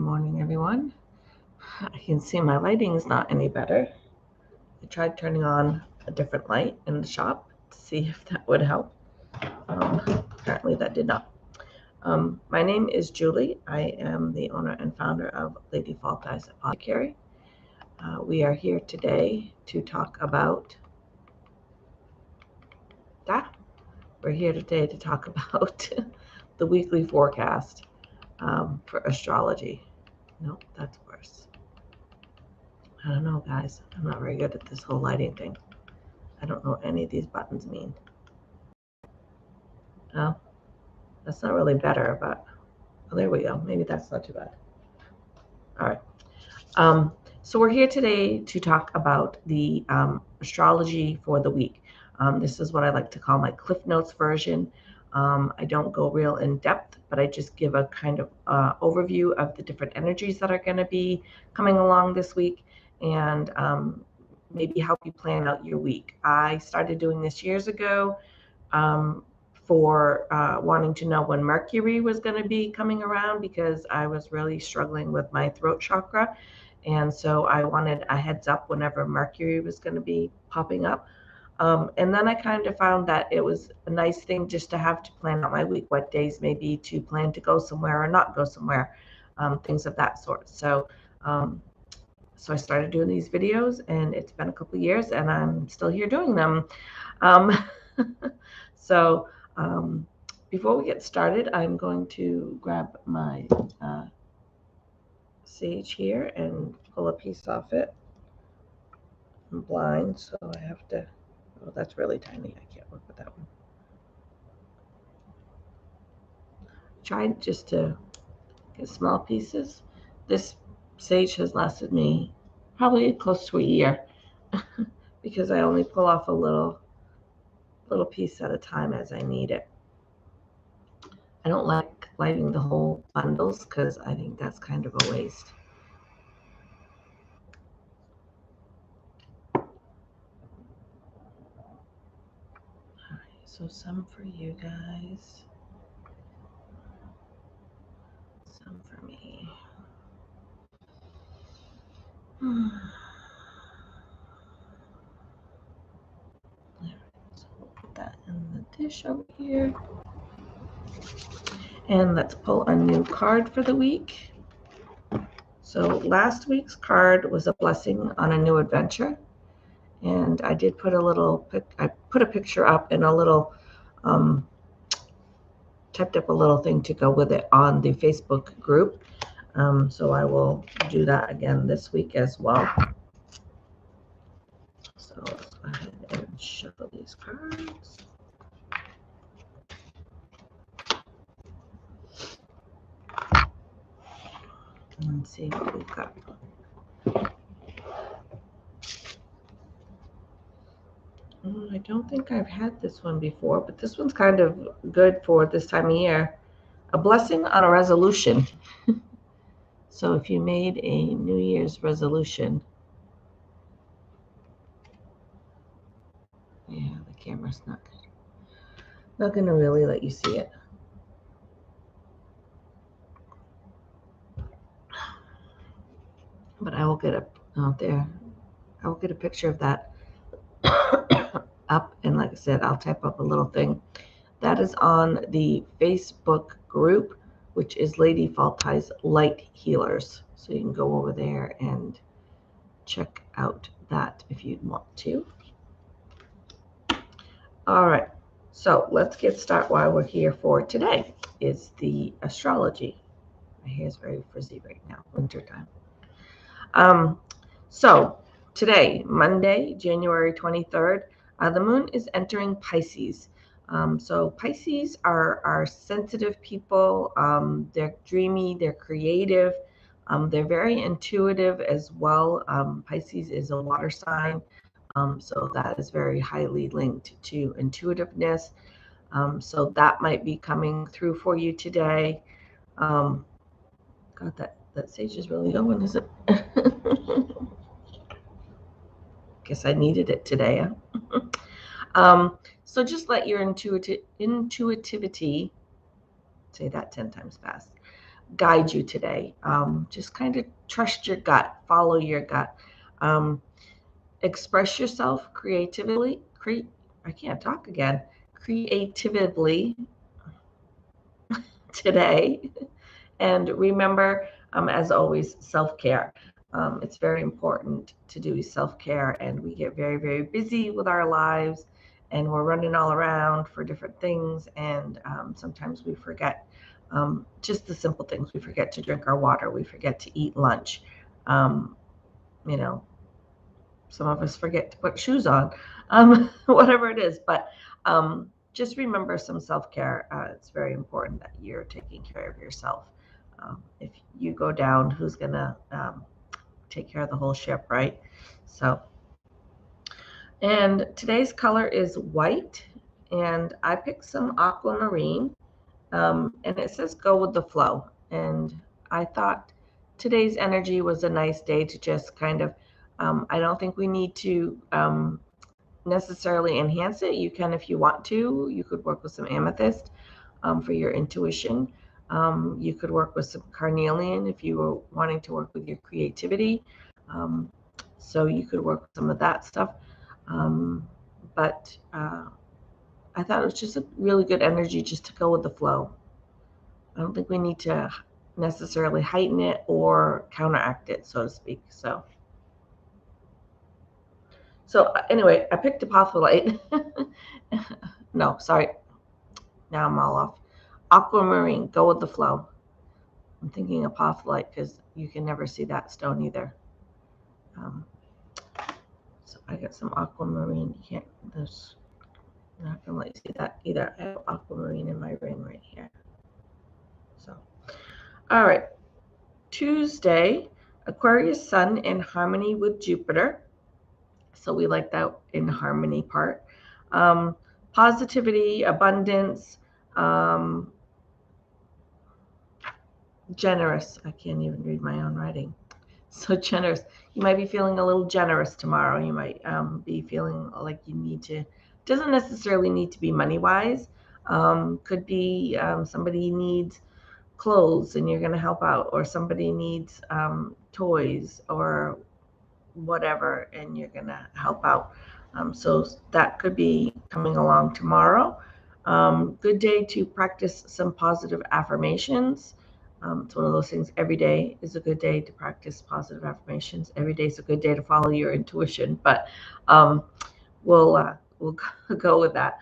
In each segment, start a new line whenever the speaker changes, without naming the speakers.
morning, everyone. I can see my lighting is not any better. I tried turning on a different light in the shop to see if that would help. Apparently that did not. My name is Julie. I am the owner and founder of Lady Falkeyes Apothecary. We are here today to talk about that. We're here today to talk about the weekly forecast for astrology. Nope, that's worse. I don't know, guys. I'm not very good at this whole lighting thing. I don't know what any of these buttons mean. Oh, that's not really better, but oh, there we go. Maybe that's not too bad. All right. So we're here today to talk about the astrology for the week. This is what I like to call my Cliff Notes version. I don't go real in depth, but I just give a kind of overview of the different energies that are going to be coming along this week, and maybe help you plan out your week. I started doing this years ago for wanting to know when Mercury was going to be coming around, because I was really struggling with my throat chakra. And so I wanted a heads up whenever Mercury was going to be popping up. And then I kind of found that it was a nice thing just to have to plan out my week, what days maybe to plan to go somewhere or not go somewhere, things of that sort. So I started doing these videos, and it's been a couple of years, and I'm still here doing them. Before we get started, I'm going to grab my sage here and pull a piece off it. I'm blind, so I have to, oh, that's really tiny. I can't work with that one. Tried just to get small pieces. This sage has lasted me probably close to a year because I only pull off a little piece at a time as I need it. I don't like lighting the whole bundles because I think that's kind of a waste. So some for you guys, some for me. So we'll put that in the dish over here. And let's pull a new card for the week. So last week's card was a blessing on a new adventure. And I did put I put a picture up and a little, typed up a little thing to go with it on the Facebook group. So I will do that again this week as well. So let's go ahead and shuffle these cards. And let's see what we've got. I don't think I've had this one before, but this one's kind of good for this time of year. A blessing on a resolution. So if you made a New Year's resolution, yeah, the camera's not going to really let you see it. But I will get out there. I will get a picture of that up, and like I said, I'll type up a little thing. That is on the Facebook group, which is Lady Falkeyes Light Healers. So you can go over there and check out that if you'd want to. All right, so let's get started. Why we're here for today is the astrology. My hair is very frizzy right now, winter time. So today, Monday, January 23rd, the moon is entering Pisces. So Pisces are sensitive people. They're dreamy, they're creative, they're very intuitive as well. Pisces is a water sign, so that is very highly linked to intuitiveness. So that might be coming through for you today. God, that sage is really going, is it? Guess I needed it today. Huh? So just let your intuitivity, say that 10 times fast, guide you today. Just kind of trust your gut, follow your gut. Express yourself creatively. I can't talk again. Creatively today. And remember, as always, self-care. It's very important to do self-care, and we get very, very busy with our lives, and we're running all around for different things, and sometimes we forget just the simple things. We forget to drink our water. We forget to eat lunch. You know, some of us forget to put shoes on, whatever it is. But just remember some self-care. It's very important that you're taking care of yourself. If you go down, who's going to take care of the whole ship, right? So, and today's color is white, and I picked some aquamarine, and it says go with the flow. And I thought today's energy was a nice day to just kind of, I don't think we need to necessarily enhance it. You can, if you want to. You could work with some amethyst for your intuition. You could work with some carnelian if you were wanting to work with your creativity. So you could work with some of that stuff. But I thought it was just a really good energy just to go with the flow. I don't think we need to necessarily heighten it or counteract it, so to speak. So anyway, I picked apophyllite. No, sorry. Now I'm all off. Aquamarine, go with the flow. I'm thinking apophyllite because you can never see that stone either. So I got some aquamarine. You can't, there's not gonna let you see that either. I have aquamarine in my ring right here. So, all right. Tuesday, Aquarius Sun in harmony with Jupiter. So we like that in harmony part. Positivity, abundance, generous. I can't even read my own writing. So generous. You might be feeling a little generous tomorrow. You might be feeling like you need to. Doesn't necessarily need to be money wise. Could be somebody needs clothes and you're going to help out, or somebody needs toys or whatever, and you're going to help out. So that could be coming along tomorrow. Good day to practice some positive affirmations. It's one of those things. Every day is a good day to practice positive affirmations. Every day is a good day to follow your intuition. But we'll go with that.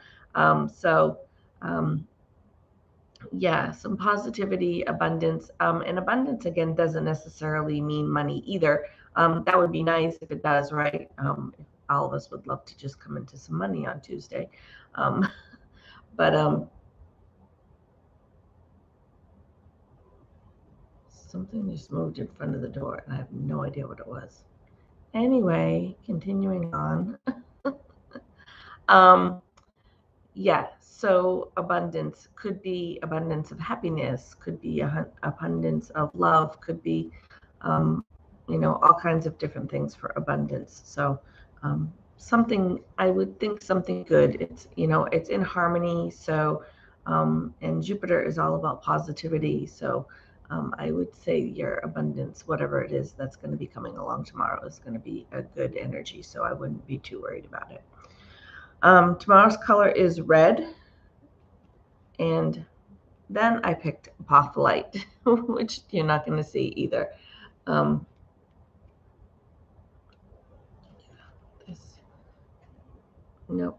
Yeah, some positivity, abundance, and abundance again doesn't necessarily mean money either. That would be nice if it does, right? All of us would love to just come into some money on Tuesday, but something just moved in front of the door, and I have no idea what it was. Anyway, continuing on. Yeah, so abundance could be abundance of happiness, could be abundance of love, could be, all kinds of different things for abundance. So something, I would think something good. It's, it's in harmony. So, and Jupiter is all about positivity. So I would say your abundance, whatever it is that's going to be coming along tomorrow, is going to be a good energy. So I wouldn't be too worried about it. Tomorrow's color is red, and then I picked apophyllite, which you're not going to see either. Nope.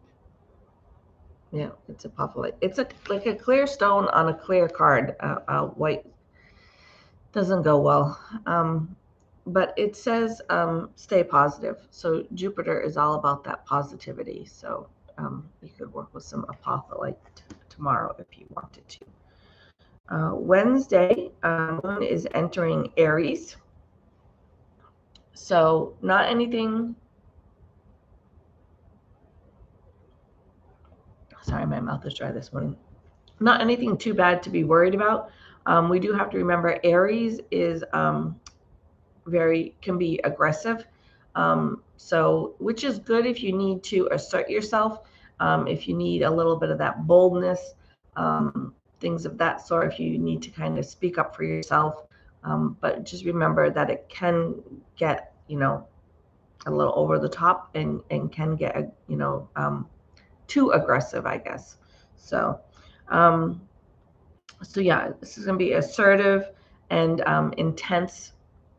Yeah, it's apophyllite. It's like a clear stone on a clear card. White doesn't go well. But it says stay positive. So Jupiter is all about that positivity. So you could work with some apophyllite tomorrow if you wanted to. Wednesday, Moon is entering Aries. So not anything. Sorry, my mouth is dry this morning. Not anything too bad to be worried about. We do have to remember Aries is can be aggressive. So which is good if you need to assert yourself. If you need a little bit of that boldness, things of that sort if you need to kind of speak up for yourself. But just remember that it can get, a little over the top and can get, too aggressive, I guess. So, yeah, this is going to be assertive and intense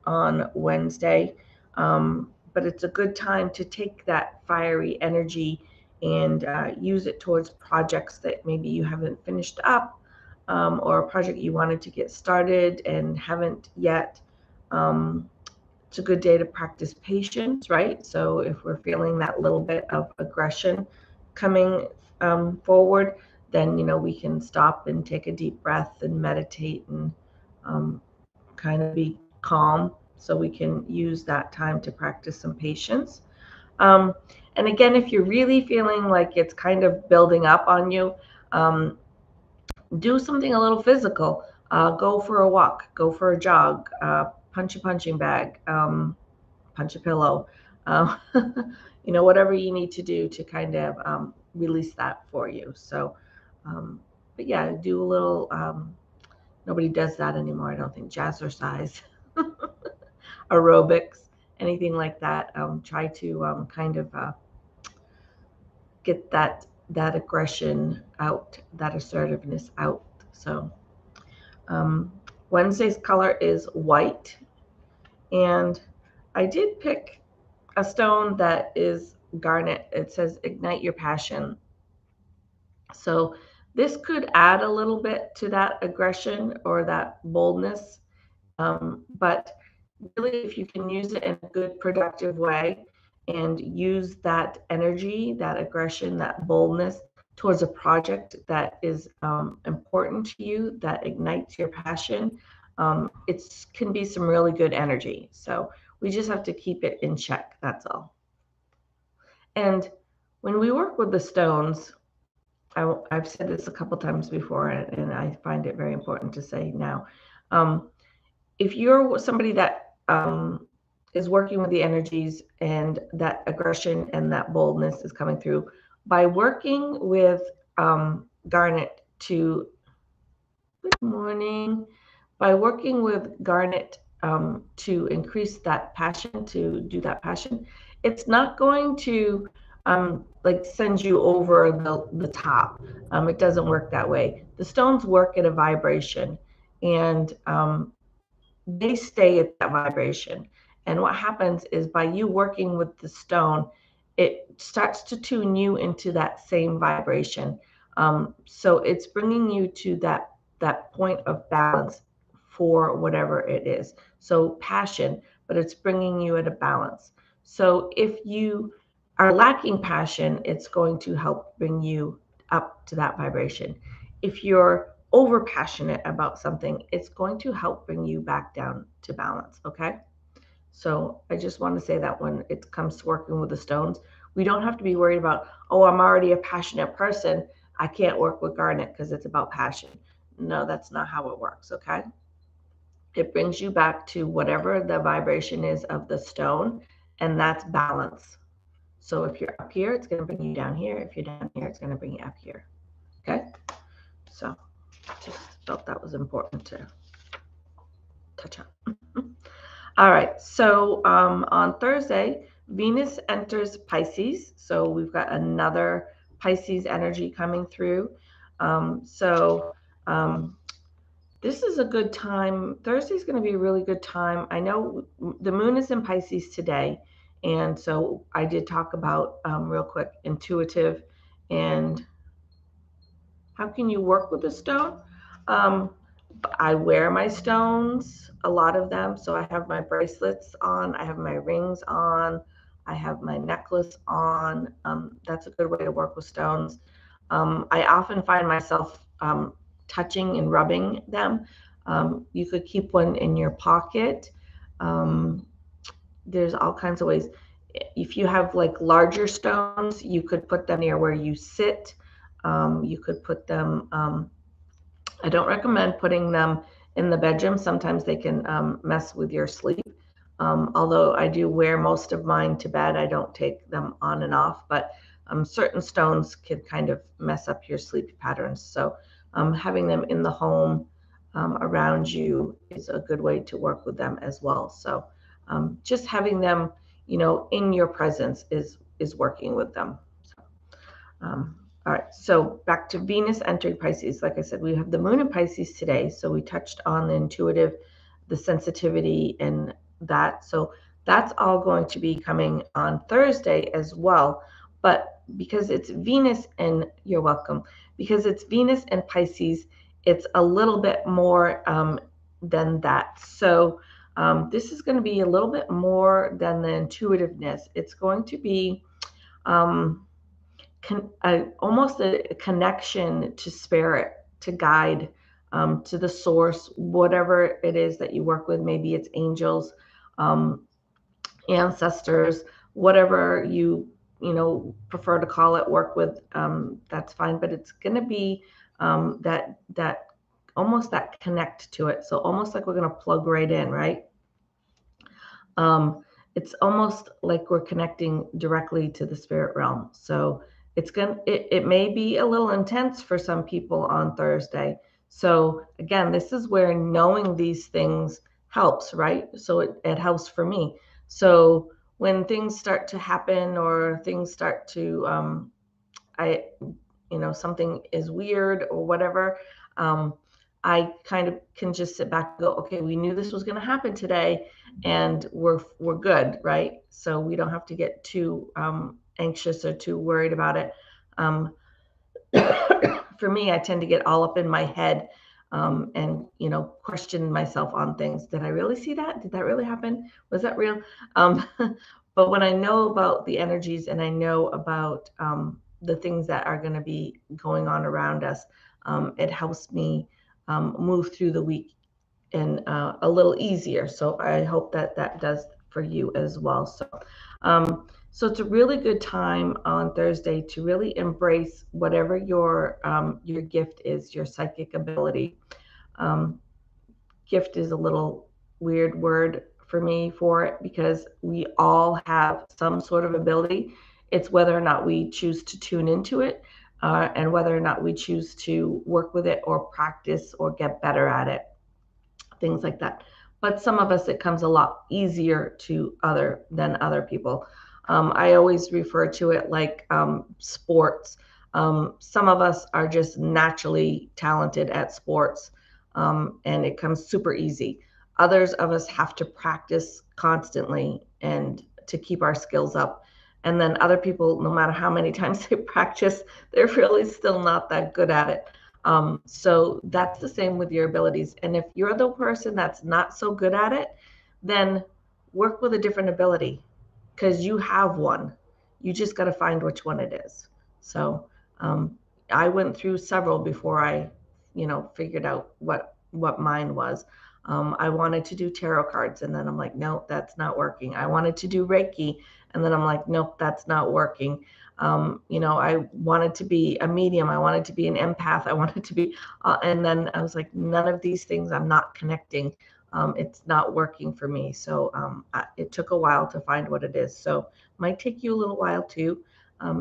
on Wednesday. But it's a good time to take that fiery energy and use it towards projects that maybe you haven't finished up, or a project you wanted to get started and haven't yet. It's a good day to practice patience, right? So if we're feeling that little bit of aggression coming forward, then we can stop and take a deep breath and meditate and kind of be calm, so we can use that time to practice some patience. And again, if you're really feeling like it's kind of building up on you, do something a little physical. Go for a walk, go for a jog, punch a punching bag, punch a pillow, whatever you need to do to kind of release that for you. So, but yeah, do a little, nobody does that anymore, I don't think, jazzercise, aerobics, anything like that. Try to kind of get that aggression out, that assertiveness out. So Wednesday's color is white, and I did pick a stone that is garnet. It says ignite your passion. So this could add a little bit to that aggression or that boldness. But really, if you can use it in a good, productive way and use that energy, that aggression, that boldness towards a project that is important to you, that ignites your passion, it can be some really good energy. So we just have to keep it in check. That's all. And when we work with the stones, I've said this a couple times before, and I find it very important to say now. If you're somebody that is working with the energies and that aggression and that boldness is coming through, by working with garnet to, good morning, by working with garnet to increase that passion, to do that passion, it's not going to like send you over the top. It doesn't work that way. The stones work at a vibration, and they stay at that vibration. And what happens is, by you working with the stone, it starts to tune you into that same vibration. So it's bringing you to that point of balance for whatever it is. So passion, but it's bringing you at a balance. So if you are lacking passion, it's going to help bring you up to that vibration. If you're over passionate about something, it's going to help bring you back down to balance. Okay. So I just want to say that when it comes to working with the stones, we don't have to be worried about, oh, I'm already a passionate person, I can't work with garnet because it's about passion. No, that's not how it works. Okay. It brings you back to whatever the vibration is of the stone, and that's balance. So if you're up here, it's going to bring you down here. If you're down here, it's going to bring you up here. Okay. So just felt that was important to touch on. All right. So on Thursday, Venus enters Pisces. So we've got another Pisces energy coming through. This is a good time. Thursday is going to be a really good time. I know the moon is in Pisces today. And so I did talk about real quick, intuitive and how can you work with a stone? I wear my stones, a lot of them. So I have my bracelets on, I have my rings on, I have my necklace on. That's a good way to work with stones. I often find myself touching and rubbing them. You could keep one in your pocket. There's all kinds of ways. If you have like larger stones, you could put them near where you sit. You could put them, I don't recommend putting them in the bedroom. Sometimes they can mess with your sleep. Although I do wear most of mine to bed, I don't take them on and off, but certain stones can kind of mess up your sleep patterns. So having them in the home around you is a good way to work with them as well. So just having them, in your presence is working with them. All right, so back to Venus entering Pisces. Like I said, we have the moon in Pisces today. So we touched on the intuitive, the sensitivity, and that. So that's all going to be coming on Thursday as well. But because it's Venus, and you're welcome, because it's Venus and Pisces, it's a little bit more than that. So this is going to be a little bit more than the intuitiveness. It's going to be almost a connection to spirit, to guide, to the source, whatever it is that you work with. Maybe it's angels, ancestors, whatever you prefer to call it, work with. That's fine, but it's going to be that almost that connect to it. So almost like we're going to plug right in, right? It's almost like we're connecting directly to the spirit realm. So it may be a little intense for some people on Thursday. So again, this is where knowing these things helps, right? So it helps for me. So when things start to happen, or things start to something is weird or whatever, I kind of can just sit back and go, okay, we knew this was going to happen today, and we're good, right? So we don't have to get too anxious or too worried about it. For me, I tend to get all up in my head and question myself on things. Did I really see that? Did that really happen? Was that real? But when I know about the energies, and I know about the things that are going to be going on around us, it helps me move through the week and a little easier. So I hope that does for you as well. So it's a really good time on Thursday to really embrace whatever your gift is, your psychic ability. Gift is a little weird word for me for it, because we all have some sort of ability. It's whether or not we choose to tune into it, and whether or not we choose to work with it or practice or get better at it, things like that. But some of us, it comes a lot easier than other people. I always refer to it like sports. Some of us are just naturally talented at sports, and it comes super easy. Others of us have to practice constantly and to keep our skills up. And then other people, no matter how many times they practice, they're really still not that good at it. So that's the same with your abilities. And if you're the person that's not so good at it, then work with a different ability, because you have one. You just got to find which one it is. So I went through several before I, figured out what mine was. I wanted to do tarot cards, and then I'm like, nope, that's not working. I wanted to do Reiki, and then I'm like, nope, that's not working. I wanted to be a medium. I wanted to be an empath. I wanted to be, and then I was like, none of these things, I'm not connecting. It's not working for me. So it took a while to find what it is. So might take you a little while too.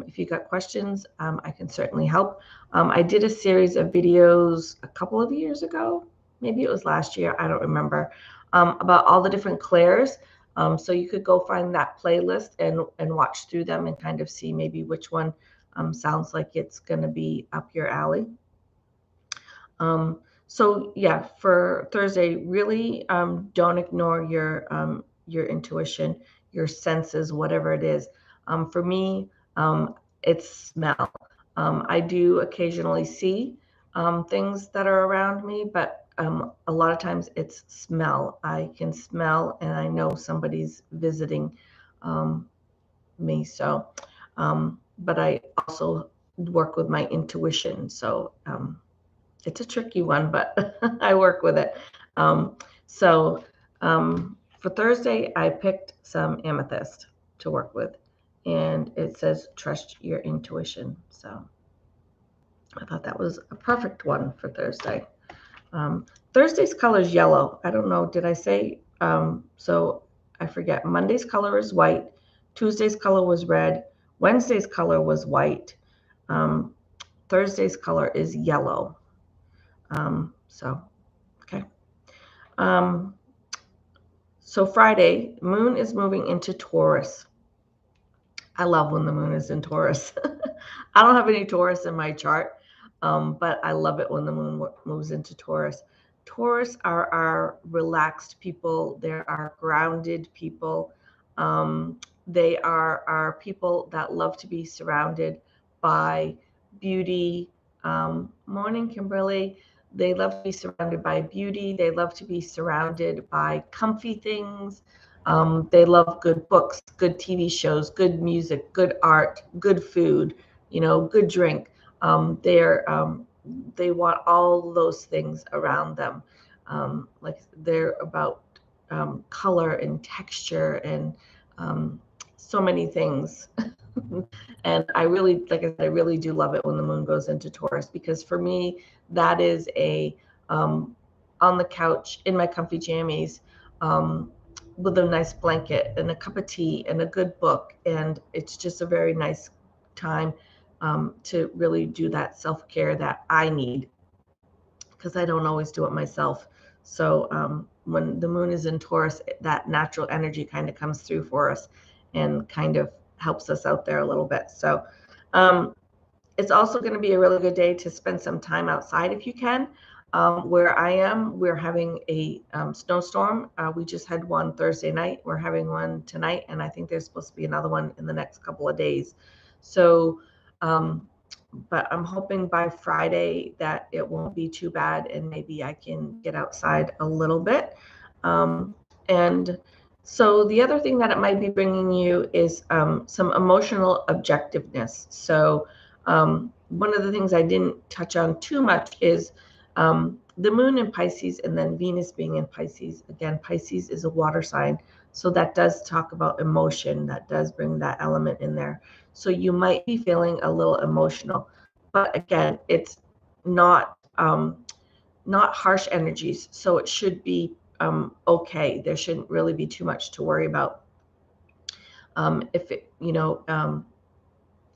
If you got questions, I can certainly help. I did a series of videos a couple of years ago. Maybe it was last year. I don't remember, about all the different clairs. So you could go find that playlist and watch through them and kind of see maybe which one sounds like it's going to be up your alley. So yeah, for Thursday, really don't ignore your intuition, your senses, whatever it is. For me, it's smell. I do occasionally see things that are around me, but a lot of times it's smell. I can smell, and I know somebody's visiting me. So, but I also work with my intuition. So it's a tricky one, but I work with it. So for Thursday, I picked some amethyst to work with, and it says trust your intuition. So I thought that was a perfect one for Thursday. Thursday's color is yellow. I don't know, did I say? So I forget. Monday's color is white. Tuesday's color was red. Wednesday's color was white. Thursday's color is yellow. Okay. So Friday, moon is moving into Taurus. I love when the moon is in Taurus. I don't have any Taurus in my chart, but I love it when the moon moves into Taurus. Taurus are our relaxed people. They're our grounded people. They are our people that love to be surrounded by beauty. Morning, Kimberly. They love to be surrounded by beauty. They love to be surrounded by comfy things. They love good books, good TV shows, good music, good art, good food, good drink. They want all those things around them. Like they're about color and texture and so many things. And I really, like I said, I really do love it when the moon goes into Taurus, because for me, that is on the couch in my comfy jammies, with a nice blanket and a cup of tea and a good book. And it's just a very nice time to really do that self-care that I need, because I don't always do it myself. So when the moon is in Taurus, that natural energy kind of comes through for us and kind of helps us out there a little bit. So it's also going to be a really good day to spend some time outside if you can. Where I am, we're having a snowstorm. We just had one Thursday night. We're having one tonight, and I think there's supposed to be another one in the next couple of days. So, but I'm hoping by Friday that it won't be too bad, and maybe I can get outside a little bit. And so the other thing that it might be bringing you is some emotional objectiveness. So one of the things I didn't touch on too much is the moon in Pisces and then Venus being in Pisces. Again, Pisces is a water sign, so that does talk about emotion. That does bring that element in there. So you might be feeling a little emotional, but again, it's not harsh energies, so it should be okay. There shouldn't really be too much to worry about. If it,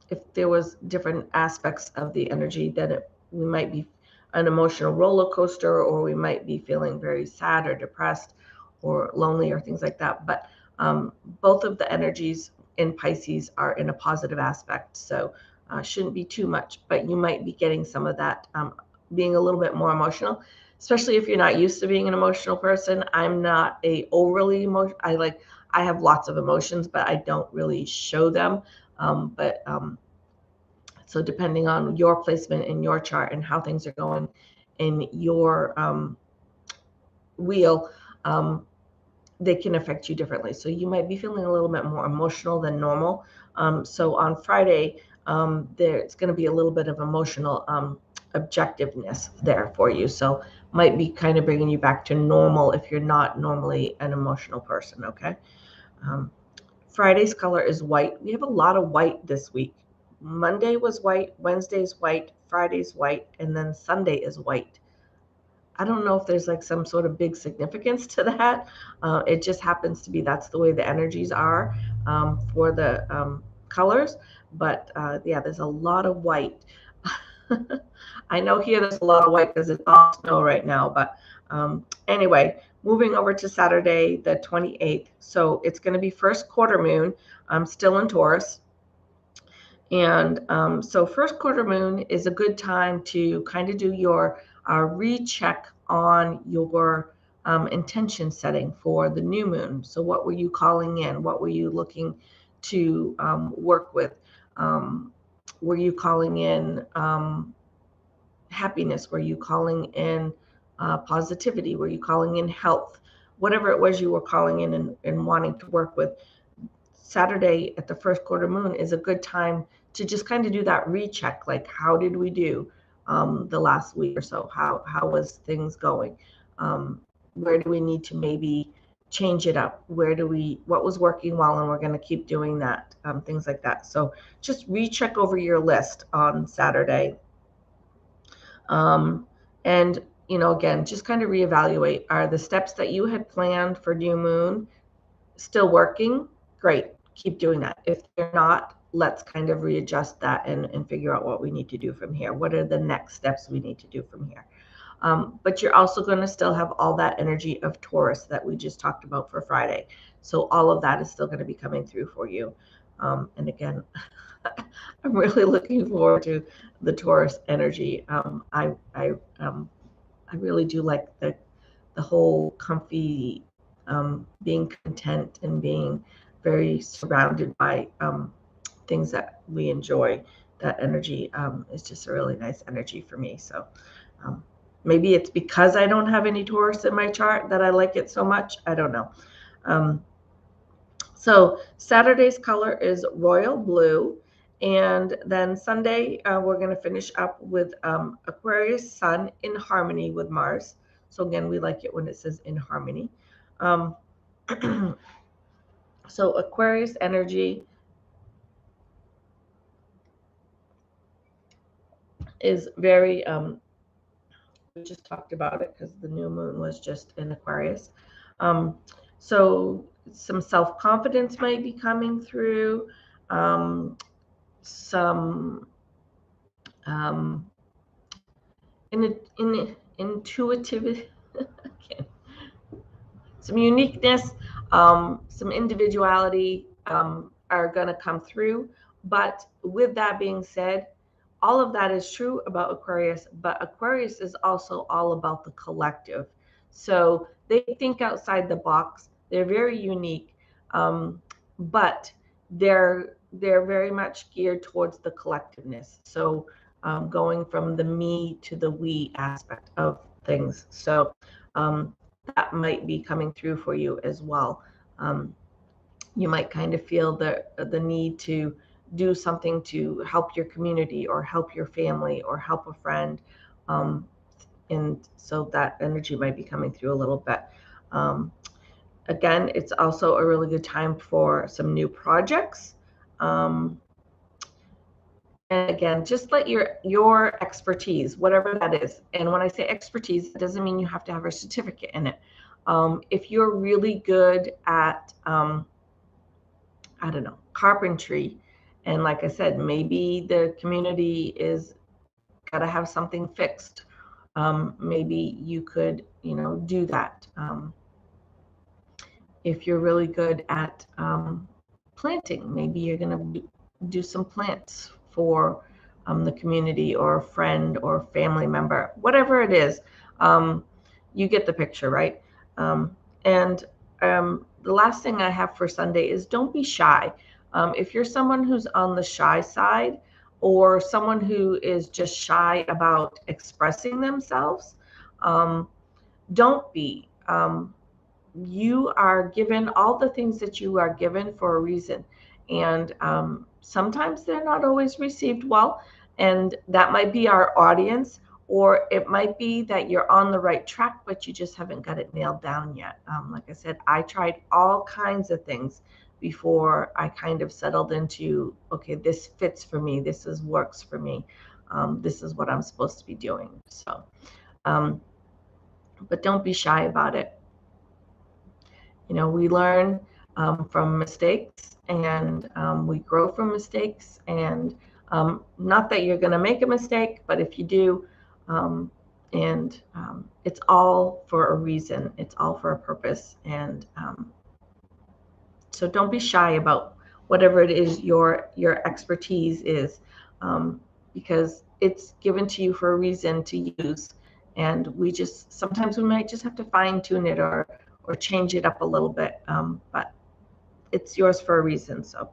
if there was different aspects of the energy, then we might be an emotional roller coaster, or we might be feeling very sad or depressed or lonely or things like that. But both of the energies in Pisces are in a positive aspect, so shouldn't be too much, but you might be getting some of that, being a little bit more emotional, especially if you're not used to being an emotional person. I'm not a overly emotional. I have lots of emotions, but I don't really show them. So depending on your placement in your chart and how things are going in your wheel, they can affect you differently. So you might be feeling a little bit more emotional than normal. So on Friday, there's going to be a little bit of emotional objectiveness there for you. So might be kind of bringing you back to normal if you're not normally an emotional person. Okay. Friday's color is white. We have a lot of white this week. Monday was white, Wednesday's white, Friday's white, and then Sunday is white. I don't know if there's like some sort of big significance to that. It just happens to be that's the way the energies are for the colors. But yeah, there's a lot of white. I know here there's a lot of white because it's all snow right now. But anyway, moving over to Saturday, the 28th. So it's going to be first quarter moon. I'm still in Taurus. And so first quarter moon is a good time to kind of do your recheck on your intention setting for the new moon. So what were you calling in? What were you looking to work with? Were you calling in happiness? Were you calling in positivity? Were you calling in health? Whatever it was you were calling in and wanting to work with, Saturday at the first quarter moon is a good time to just kind of do that recheck. Like, how did we do the last week or so? How was things going? Where do we need to maybe change it up? What was working well, and we're going to keep doing that, things like that. So just recheck over your list on Saturday. And, again, just kind of reevaluate. Are the steps that you had planned for new moon still working? Great. Keep doing that. If they're not, let's kind of readjust that and figure out what we need to do from here. What are the next steps we need to do from here? But you're also going to still have all that energy of Taurus that we just talked about for Friday. So all of that is still going to be coming through for you. And again, I'm really looking forward to the Taurus energy. I really do like the whole comfy, being content and being very surrounded by things that we enjoy. That energy is just a really nice energy for me. So um, maybe it's because I don't have any Taurus in my chart that I like it so much. I don't know. So Saturday's color is royal blue. And then Sunday, we're going to finish up with Aquarius Sun in harmony with Mars. So again, we like it when it says in harmony. So Aquarius energy is very, we just talked about it because the new moon was just in Aquarius. So some self-confidence might be coming through, some intuitive, some uniqueness, some individuality are going to come through. But with that being said, all of that is true about Aquarius, but Aquarius is also all about the collective. So they think outside the box. They're very unique, but they're very much geared towards the collectiveness. So going from the me to the we aspect of things. So that might be coming through for you as well. You might kind of feel the need to do something to help your community or help your family or help a friend. And so that energy might be coming through a little bit. Again, it's also a really good time for some new projects. And again, just let your expertise, whatever that is. And when I say expertise, it doesn't mean you have to have a certificate in it. If you're really good at, I don't know, carpentry, and like I said, maybe the community is got to have something fixed. Maybe you could, do that. If you're really good at planting, maybe you're going to do some plants for the community or a friend or family member, whatever it is. You get the picture, right? And the last thing I have for Sunday is don't be shy. If you're someone who's on the shy side or someone who is just shy about expressing themselves, don't be. You are given all the things that you are given for a reason. And sometimes they're not always received well. And that might be our audience, or it might be that you're on the right track, but you just haven't got it nailed down yet. Like I said, I tried all kinds of things before I kind of settled into, okay, this fits for me. This works for me. This is what I'm supposed to be doing. So, but don't be shy about it. We learn from mistakes, and we grow from mistakes. And not that you're going to make a mistake, but if you do, it's all for a reason. It's all for a purpose. And so don't be shy about whatever it is your expertise is, because it's given to you for a reason to use. And sometimes we might just have to fine tune it or change it up a little bit, but it's yours for a reason. So,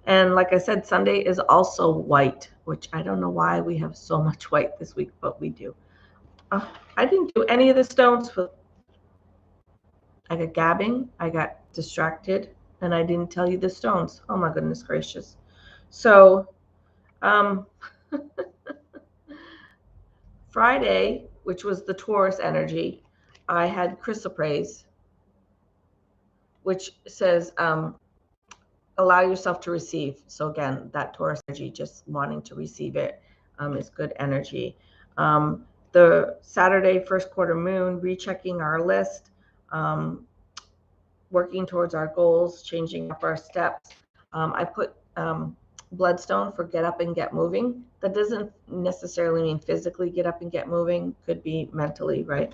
and like I said, Sunday is also white, which I don't know why we have so much white this week, but we do. I didn't do any of the stones. I got gabbing, I got distracted, and I didn't tell you the stones. Oh my goodness gracious. So Friday, which was the Taurus energy, I had chrysoprase, which says allow yourself to receive. So again, that Taurus energy, just wanting to receive it, is good energy. The Saturday first quarter moon, rechecking our list, working towards our goals, changing up our steps. I put bloodstone for get up and get moving. that doesn't necessarily mean physically get up and get moving. Could be mentally, right?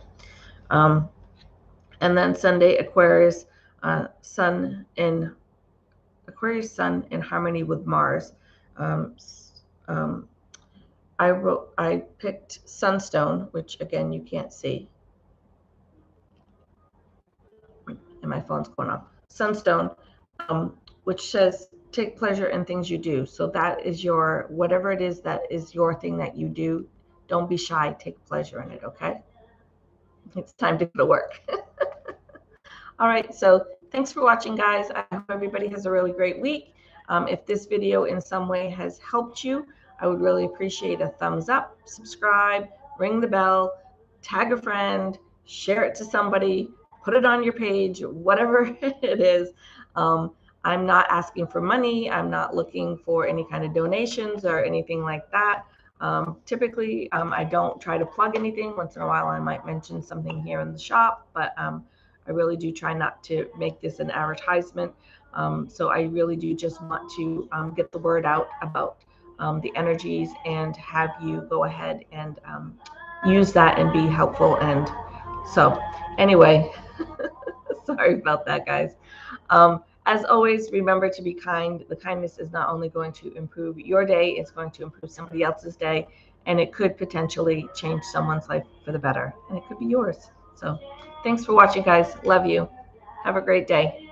And then Sunday, Aquarius, Sun in harmony with Mars. I picked Sunstone, which again you can't see, and my phone's going off. Sunstone, which says take pleasure in things you do. So that is your, whatever it is that is your thing that you do, don't be shy, take pleasure in it, okay? It's time to go to work. All right, so thanks for watching, guys. I hope everybody has a really great week. If this video in some way has helped you, I would really appreciate a thumbs up, subscribe, ring the bell, tag a friend, share it to somebody, put it on your page, whatever it is. I'm not asking for money. I'm not looking for any kind of donations or anything like that. Typically, I don't try to plug anything. Once in a while, I might mention something here in the shop, but I really do try not to make this an advertisement. So I really do just want to get the word out about the energies and have you go ahead and use that and be helpful. And so anyway, sorry about that, guys. As always, remember to be kind. The kindness is not only going to improve your day, it's going to improve somebody else's day, and it could potentially change someone's life for the better, and it could be yours. So thanks for watching, guys. Love you. Have a great day.